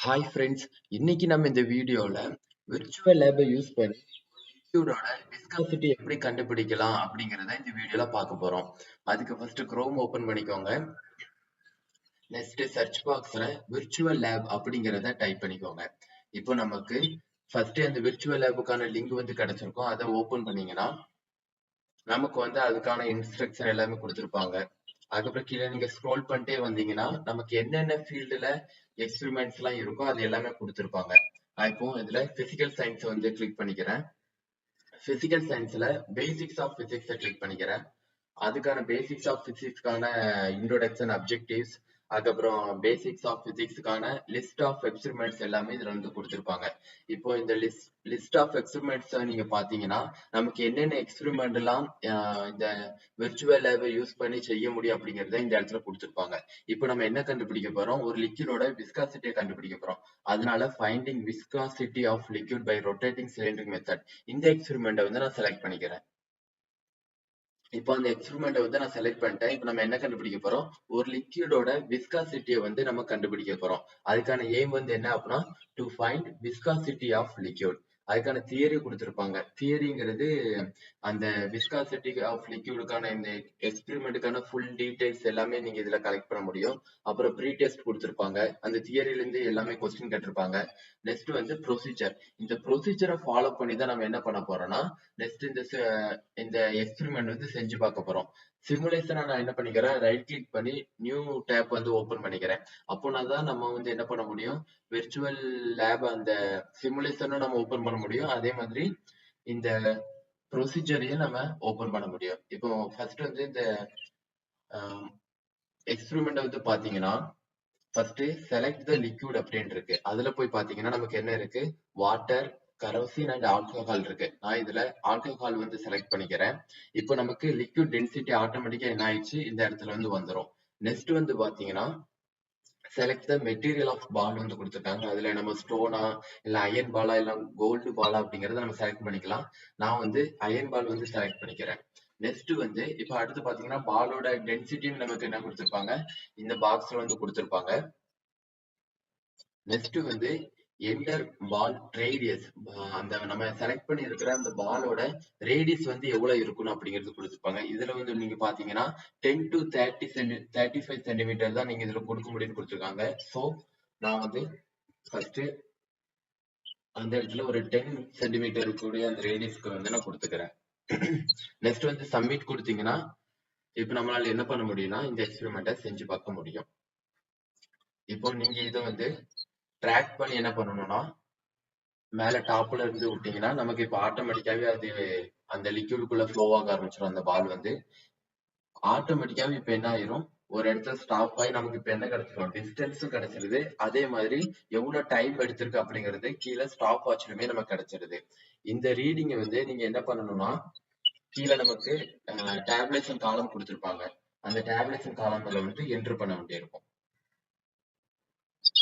Hi friends, இன்னைக்கு நம்ம இந்த வீடியோல விர்ச்சுவல் லேபை யூஸ் பண்ணி லிக்யூடோட விஸ்காசிட்டி எப்படி கண்டுபிடிக்கலாம் அப்படிங்கறத இந்த வீடியோல பார்க்க போறோம். அதுக்கு ஃபர்ஸ்ட் குரோம் ஓபன் பண்ணிக்கோங்க. நெக்ஸ்ட் சர்ச் பாக்ஸ்ல விர்ச்சுவல் லேப் அப்படிங்கறத டைப் பண்ணிக்கோங்க. இப்போ நமக்கு ஃபர்ஸ்ட் அந்த விர்ச்சுவல் லேபுக்கான லிங்க் வந்து கிடைச்சிருக்கும். அதை ஓபன் பண்ணீங்கன்னா நமக்கு வந்து அதுக்கான இன்ஸ்ட்ரக்ஷன் எல்லாமே கொடுத்திருப்பாங்க. அதுக்கப்புறம் கீழே நீங்க ஸ்க்ரோல் பண்ணிட்டே வந்தீங்கன்னா நமக்கு என்னென்ன ஃபீல்டுல எக்ஸ்பெரிமெண்ட்ஸ் எல்லாம் இருக்கோ அது எல்லாமே கொடுத்திருப்பாங்க. நான் இப்போ இதுல பிசிக்கல் சயின்ஸ் வந்து கிளிக் பண்ணிக்கிறேன். பிசிக்கல் சயின்ஸ்ல பேசிக்ஸ் ஆஃப் பிசிக்ஸ் கிளிக் பண்ணிக்கிறேன். அதுக்கான பேசிக்ஸ் ஆஃப் பிசிக்ஸ்க்கான இன்ட்ரோடக்ஷன் அப்ஜெக்டிவ்ஸ், அதுக்கப்புறம் பேசிக்ஸ் ஆஃப் பிசிக்ஸ்க்கான லிஸ்ட் ஆஃப் எக்ஸ்பெரிமெண்ட்ஸ் எல்லாமே இதுல வந்து கொடுத்திருப்பாங்க. இப்போ இந்த லிஸ்ட் ஆஃப் எக்ஸ்பெரிமெண்ட்ஸ் நீங்க பாத்தீங்கன்னா நமக்கு என்னென்ன எக்ஸ்பெரிமெண்ட் எல்லாம் இந்த விர்ச்சுவல் லேபை யூஸ் பண்ணி செய்ய முடியும் அப்படிங்கறத இந்த இடத்துல கொடுத்திருப்பாங்க. இப்போ நம்ம என்ன கண்டுபிடிக்க போறோம்? ஒரு லிக்விடோட விஸ்காசிட்டியை கண்டுபிடிக்க போறோம். அதனால finding viscosity of liquid by rotating cylindric method, இந்த எக்ஸ்பெரிமெண்ட்டை வந்து நான் செலக்ட் பண்ணிக்கிறேன். இப்போ அந்த எக்ஸ்பெரிமெண்ட்டை வந்து நான் செலக்ட் பண்ணிட்டேன். இப்போ நம்ம என்ன கண்டுபிடிக்க போறோம்? ஒரு லிக்விடோட விஸ்காசிட்டியை வந்து நம்ம கண்டுபிடிக்க போறோம். அதுக்கான எய்ம் வந்து என்ன அப்படின்னா, to find viscosity of liquid. அதுக்கான தியரி கொடுத்திருப்பாங்க. தியரிங்கிறது அந்த விஸ்காசிட்டி ஆஃப் லிக்விடுக்கான இந்த எக்ஸ்பெரிமெண்ட்டுக்கான ஃபுல் டீடைல்ஸ் எல்லாமே நீங்க இதுல கலெக்ட் பண்ண முடியும். அப்புறம் ப்ரீ டெஸ்ட் கொடுத்திருப்பாங்க. அந்த தியரில இருந்து எல்லாமே கொஸ்டின் கேட்டிருப்பாங்க. நெக்ஸ்ட் வந்து ப்ரொசீஜர். இந்த ப்ரொசீஜரை ஃபாலோ பண்ணி தான் நம்ம என்ன பண்ண போறோம்னா நெக்ஸ்ட் இந்த எக்ஸ்பெரிமெண்ட் வந்து செஞ்சு பார்க்க போறோம். சிமுலேஷனை நான் என்ன பண்ணிக்கிறேன், ரைட் கிளிக் பண்ணி நியூ டேப் வந்து ஓபன் பண்ணிக்கிறேன். அப்போனா தான் நம்ம வந்து என்ன பண்ண முடியும், விர்ச்சுவல் லேப் அந்த சிமுலேஷனும் நம்ம ஓபன் பண்ண முடியும். அதே மாதிரி இந்த ப்ரொசீஜரையும் நம்ம ஓபன் பண்ண முடியும். இப்போ ஃபர்ஸ்ட் வந்து இந்த எக்ஸ்பெரிமெண்ட் வந்து பாத்தீங்கன்னா ஃபர்ஸ்ட் செலக்ட் த லிக்விட் அப்படின்னு இருக்கு. அதுல போய் பாத்தீங்கன்னா நமக்கு என்ன இருக்கு, வாட்டர், கரோசின் அண்ட் ஆல்கஹால் இருக்கு. நான் இதுல ஆல்கஹால் வந்து செலக்ட் பண்ணிக்கிறேன். இப்போ நமக்கு லிக்விட் டென்சிட்டி ஆட்டோமேட்டிக்கா என்ன ஆயிடுச்சு, இந்த இடத்துல வந்து வந்துரும். நெக்ஸ்ட் வந்து பாத்தீங்கன்னா செலக்ட் த மெட்டீரியல் ஆஃப் பால் வந்து கொடுத்துருக்காங்க. அதுல நம்ம ஸ்டோனா இல்ல அயன் பாலா இல்ல கோல்டு பாலா அப்படிங்கறத நம்ம செலக்ட் பண்ணிக்கலாம். நான் வந்து அயன் பால் வந்து செலக்ட் பண்ணிக்கிறேன். நெக்ஸ்ட் வந்து இப்ப அடுத்து பாத்தீங்கன்னா பாலோட டென்சிட்டின்னு நமக்கு என்ன கொடுத்திருப்பாங்க, இந்த பாக்ஸ்ல வந்து கொடுத்திருப்பாங்க. நெக்ஸ்ட் வந்து என்டர் பால் ரேடியஸ், அந்த நம்ம செலக்ட் பண்ணி இருக்கிற அந்த பாலோட ரேடியஸ் வந்து எவ்வளவு இருக்கணும் அப்படிங்கிறது கொடுத்துருப்பாங்க. இதுல வந்து நீங்க பாத்தீங்கன்னா 10 to 35 சென்டிமீட்டர் தான் நீங்க இதுல கொடுக்க முடியும்னு கொடுத்துருக்காங்க. ஸோ நான் வந்து ஃபர்ஸ்ட் அந்த இடத்துல ஒரு 10 சென்டிமீட்டர் கூடிய அந்த ரேடியஸ்க்கு வந்து நான் கொடுத்துக்கிறேன். நெக்ஸ்ட் வந்து சப்மிட் கொடுத்தீங்கன்னா இப்ப நம்மளால என்ன பண்ண முடியும்னா இந்த எக்ஸ்பெரிமெண்ட்டை செஞ்சு பார்க்க முடியும். இப்போ நீங்க இதை வந்து ட்ராக் பண்ணி என்ன பண்ணணும்னா மேல டாப்ல இருந்து விட்டீங்கன்னா நமக்கு இப்ப ஆட்டோமேட்டிக்காவே அது அந்த லிக்விடுக்குள்ள ஃப்ளோ ஆக ஆரம்பிச்சிடும். அந்த பால் வந்து ஆட்டோமேட்டிக்காவே இப்ப என்ன ஆயிரும், ஒரு இடத்துல ஸ்டாப் ஆகி நமக்கு இப்ப என்ன கிடைச்சிடும், டிஸ்டன்ஸும் கிடைச்சிருது. அதே மாதிரி எவ்வளவு டைம் எடுத்திருக்கு அப்படிங்கிறது கீழே ஸ்டாப் வாட்ச்லயுமே நமக்கு கிடைச்சிருது. இந்த ரீடிங்கை வந்து நீங்க என்ன பண்ணணும்னா கீழே நமக்கு டேப்லெட்ஸ் காலம் கொடுத்திருப்பாங்க. அந்த டேப்லெட்ஸ் காலம்ல வந்து என்டர் பண்ண வேண்டியிருக்கும்.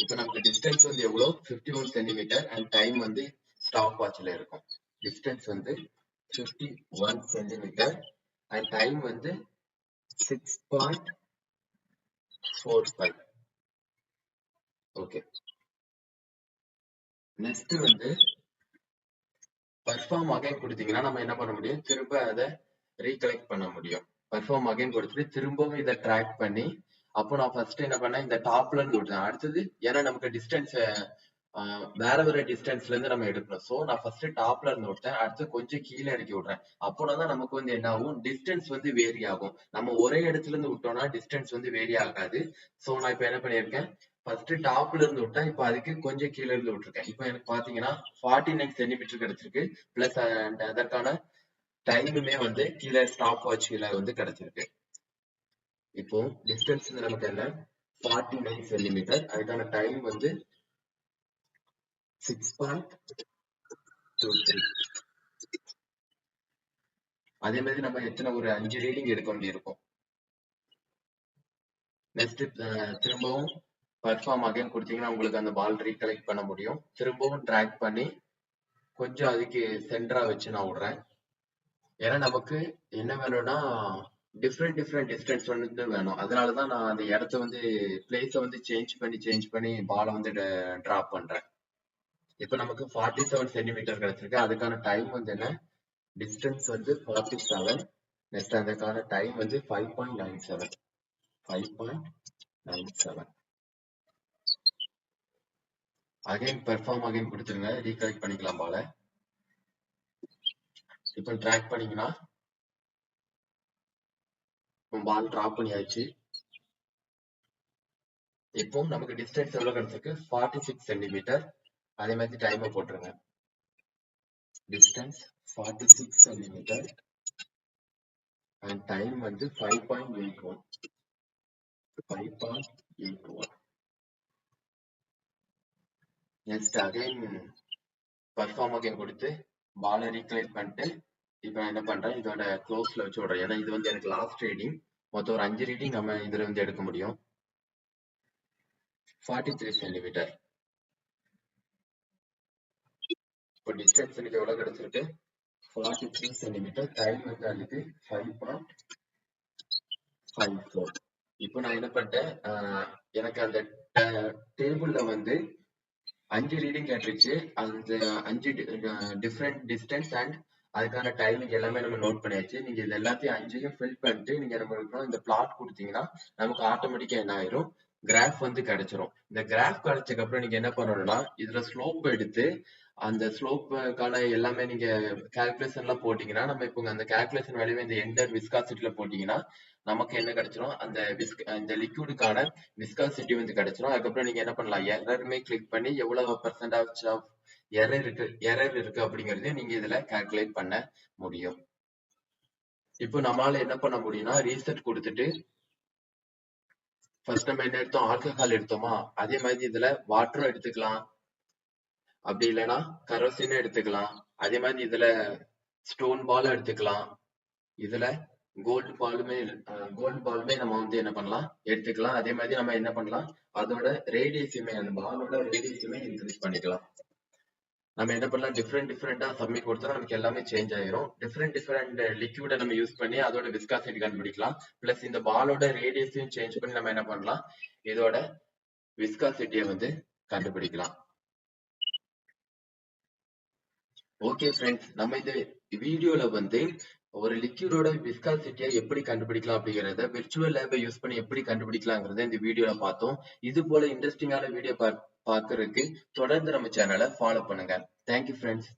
இப்ப நமக்கு டிஸ்டன்ஸ் வந்து எவ்வளவு, 51 சென்டிமீட்டர் அண்ட் டைம் வந்து ஸ்டாப் வாட்ச்ல இருக்கும். டிஸ்டன்ஸ் வந்து 51 சென்டிமீட்டர் அண்ட் டைம் வந்து 6.45. ஓகே. நெக்ஸ்ட் வந்து பர்ஃபார்ம் அகைன் கொடுத்தீங்கன்னா நம்ம என்ன பண்ண முடியும், திரும்ப அதை ரீகலெக்ட் பண்ண முடியும். பர்ஃபார்ம் அகைன் கொடுத்துட்டு திரும்பவும் இதை ட்ராக் பண்ணி, அப்போ நான் ஃபர்ஸ்ட் என்ன பண்ணேன், இந்த டாப்ல இருந்து விட்டேன். அடுத்தது ஏன்னா நமக்கு டிஸ்டன்ஸ் வேற வேற டிஸ்டன்ஸ்ல இருந்து நம்ம எடுக்கணும். சோ நான் ஃபர்ஸ்ட் டாப்ல இருந்து விட்டேன், அடுத்து கொஞ்சம் கீழே இறக்கி விடுறேன். அப்போதான் நமக்கு வந்து என்ன ஆகும், டிஸ்டன்ஸ் வந்து வேரி ஆகும். நம்ம ஒரே இடத்துல இருந்து விட்டோம்னா டிஸ்டன்ஸ் வந்து வேரி ஆகாது. சோ நான் இப்ப என்ன பண்ணிருக்கேன், ஃபர்ஸ்ட் டாப்ல இருந்து விட்டேன், இப்ப அதுக்கு கொஞ்சம் கீழே இருந்து விட்டுருக்கேன். இப்போ எனக்கு பாத்தீங்கன்னா 49 சென்டிமீட்டர் கிடைச்சிருக்கு. பிளஸ் அதற்கான டைமுமே வந்து கீழே ஸ்டாப் வாட்ச் கீழே வந்து கிடைச்சிருக்கு. இப்போ டிஸ்டன்ஸ் நமக்கு என்ன, 49 சென்டிமீட்டர், அதுக்கான டைம் வந்து 6.23. அதே மாதிரி நம்ம எத்தனை ஒரு 5 ரீடிங் எடுக்க வேண்டியிருக்கும். நெக்ஸ்ட் திரும்பவும் பர்ஃபார்ம் அகைன் கொடுத்தீங்கன்னா உங்களுக்கு அந்த பால் ரீகலெக்ட் பண்ண முடியும். திரும்பவும் ட்ராக் பண்ணி கொஞ்சம் அதுக்கு சென்டரா வச்சு நான் விடுறேன். ஏன்னா நமக்கு என்ன வேணும்னா டிஃப்ரெண்ட் டிஸ்டன்ஸ் வந்து வேணும். அதனாலதான் நான் அந்த இடத்த வந்து பிளேஸ வந்து சேஞ்ச் பண்ணி பால வந்து டிராப் பண்றேன். இப்ப நமக்கு 47 சென்டிமீட்டர் கிடைச்சிருக்கு. அதுக்கான டைம் வந்து என்ன, டிஸ்டன்ஸ் வந்து 47. நெக்ஸ்ட் அதுக்கான டைம் வந்து 5.97. 5.97. அகைன் பெர்ஃபார்ம் அகைன் கொடுத்துருங்க. ரீகலெக்ட் பண்ணிக்கலாம் பால. இப்போ ட்ராக் பண்ணீங்கன்னா பால் டிராப் பண்ணியாச்சு. இப்போ நமக்கு டிஸ்டன்ஸ் எவ்வளவு கிடைச்சிருக்கு, 46 சென்டிமீட்டர். அதே மாதிரி டைமை போட்டுருங்க. டிஸ்டன்ஸ் 46 சென்டிமீட்டர் அண்ட் டைம் வந்து 5.81. 5.81. நெக்ஸ்ட் அகைன் பர்ஃபார்ம் அகைன் கொடுத்து பாலை ரீகலெக்ட் பண்ணிட்டு இப்போ நான் என்ன பண்றேன், இதோட க்ளோஸ்ல வச்சு விடுறேன். ஏன்னா இது வந்து எனக்கு லாஸ்ட் ரீடிங். மொத்தம் ஒரு 5 ரீடிங் நம்ம இதுல வந்து எடுக்க முடியும். 43 சென்டிமீட்டர். இப்போ டிஸ்டன்ஸ் எனக்கு எவ்வளவு கிடைச்சிருக்கு, 43 சென்டிமீட்டர். டைம் வந்து அதுக்கு 5.54. இப்போ நான் என்ன பண்ணிட்டேன், எனக்கு அந்த டேபிள்ல வந்து 5 ரீடிங் கேட்டுருச்சு. அந்த 5 டிஃப்ரெண்ட் டிஸ்டன்ஸ் அண்ட் அதுக்கான டைமிங் எல்லாமே நம்ம நோட் பண்ணியாச்சு. நீங்க இது எல்லாத்தையும் 5ஐயும் ஃபில் பண்ணிட்டு நீங்க நம்ம இந்த பிளாட் கொடுத்தீங்கன்னா நமக்கு ஆட்டோமேட்டிக்கா என்ன ஆயிரும், கிராஃப் வந்து கிடைச்சிரும். இந்த கிராஃப் கிடைச்சதுக்கு அப்புறம் நீங்க என்ன பண்ணணும்னா, இதுல ஸ்லோப் எடுத்து அந்த ஸ்லோப்புக்கான எல்லாமே நீங்க கால்குலேஷன் எல்லாம் போட்டீங்கன்னா, நம்ம இப்போ அந்த கால்குலேஷன் வேல்யூ இந்த என்டர் விஸ்காசிட்டில போட்டீங்கன்னா நமக்கு என்ன கிடைச்சிரும், அந்த லிக்விடுக்கான விஸ்காசிட்டி வந்து கிடைச்சிரும். அதுக்கப்புறம் நீங்க என்ன பண்ணலாம், எரருமே கிளிக் பண்ணி எவ்வளவு பெர்சன்டேஜ் ஆஃப் எரர் இருக்கு அப்படிங்கறதையும் நீங்க இதுல கால்குலேட் பண்ண முடியும். இப்போ நம்மளால என்ன பண்ண முடியும்னா, ரீசெட் கொடுத்துட்டு ஃபர்ஸ்ட் நம்ம என்ன எடுத்தோம், ஆல்கஹால் எடுத்தோமா, அதே மாதிரி இதுல வாட்டரும் எடுத்துக்கலாம், அப்படி இல்லைன்னா கரோசினும் எடுத்துக்கலாம். அதே மாதிரி இதுல ஸ்டோன் பாலும் எடுத்துக்கலாம். இதுல கோல்டு பாலுமே நம்ம வந்து என்ன பண்ணலாம், எடுத்துக்கலாம். அதே மாதிரி நம்ம என்ன பண்ணலாம், அதோட ரேடியஸுமே, அந்த பாலோட ரேடியஸுமே இன்க்ரீஸ் பண்ணிக்கலாம். நம்ம என்ன பண்ணலாம், டிஃப்ரெண்டா சப்மிட் கொடுத்தா நமக்கு எல்லாமே சேஞ்ச் ஆயிரும். டிஃப்ரெண்ட் லிக்விட நம்ம யூஸ் பண்ணி அதோட விஸ்காசிட்டி கண்டுபிடிக்கலாம். பிளஸ் இந்த பாலோட ரேடியஸையும் சேஞ்ச் பண்ணி நம்ம என்ன பண்ணலாம், இதோட விஸ்காசிட்டியை வந்து கண்டுபிடிக்கலாம். ஓகே ஃப்ரெண்ட்ஸ், நம்ம இந்த வீடியோல வந்து ஒரு லிக்விடோட விஸ்காசிட்டியை எப்படி கண்டுபிடிக்கலாம் அப்படிங்கறத விர்ச்சுவல் லேபை யூஸ் பண்ணி எப்படி கண்டுபிடிக்கலாங்கிறத இந்த வீடியோல பார்த்தோம். இது போல இன்ட்ரெஸ்டிங்கான வீடியோ பார்க்கறதுக்கு தொடர்ந்து நம்ம சேனலை ஃபாலோ பண்ணுங்க. Thank you friends.